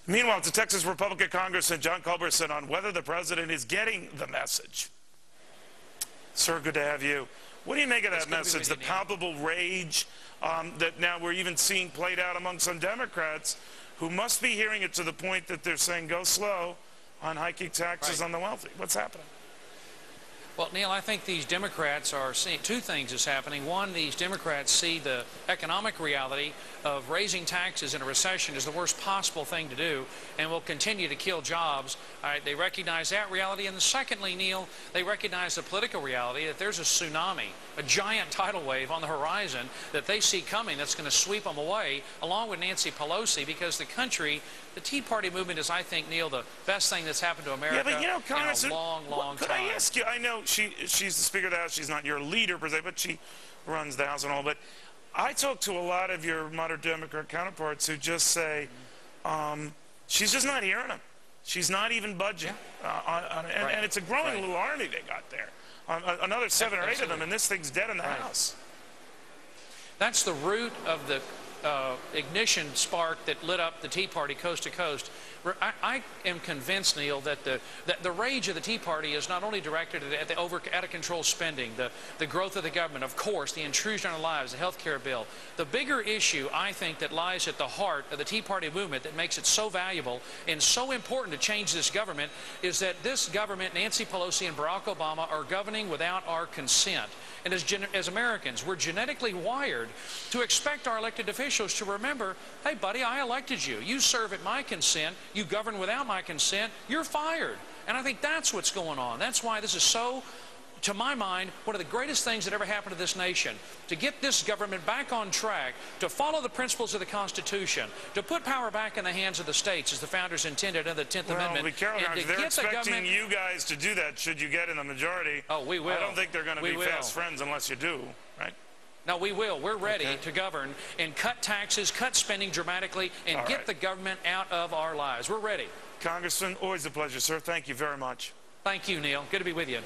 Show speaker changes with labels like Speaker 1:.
Speaker 1: Meanwhile, to Texas Republican Congressman John Culberson on whether the president is getting the message. Sir, good to have you. What do you make of that message, the palpable rage that now we're even seeing played out among some Democrats who must be hearing it to the point that they're saying go slow on hiking taxes on the wealthy? What's happening?
Speaker 2: Well, Neil, I think these Democrats are seeing two things is happening. One, these Democrats see the economic reality of raising taxes in a recession is the worst possible thing to do and will continue to kill jobs. They recognize that reality. And secondly, Neil, they recognize the political reality that there's a tsunami, a giant tidal wave on the horizon that they see coming that's going to sweep them away, along with Nancy Pelosi, because the country, the Tea Party movement is, I think, Neil, the best thing that's happened to America
Speaker 1: in a long time. Could I ask you, I know she's the Speaker of the House, she's not your leader per se, but she runs the House and all, but I talk to a lot of your moderate Democrat counterparts who just say she's just not hearing them. She's not even budging. And it's a growing little army they got there. Another 7 or 8 of them, and this thing's dead in the House.
Speaker 2: That's the root of the ignition spark that lit up the Tea Party coast to coast. I am convinced, Neil, that the rage of the Tea Party is not only directed at the out-of-control spending, the growth of the government, of course, the intrusion on our lives, the health care bill. The bigger issue, I think, that lies at the heart of the Tea Party movement that makes it so valuable and so important to change this government is that this government, Nancy Pelosi and Barack Obama, are governing without our consent. And as Americans, we're genetically wired to expect our elected officials to remember, hey, buddy, I elected you. You serve at my consent. You govern without my consent. You're fired. And I think that's what's going on. That's why this is so, to my mind, one of the greatest things that ever happened to this nation, to get this government back on track, to follow the principles of the Constitution, to put power back in the hands of the states as the founders intended under the 10th Amendment.
Speaker 1: Be careful, they're expecting you guys to do that should you get in the majority.
Speaker 2: Oh, we will.
Speaker 1: I don't think they're going to be fast friends unless you do, right?
Speaker 2: No, we will. We're ready to govern and cut taxes, cut spending dramatically, and get the government out of our lives. We're ready.
Speaker 1: Congressman, always a pleasure, sir. Thank you very much.
Speaker 2: Thank you, Neil. Good to be with you.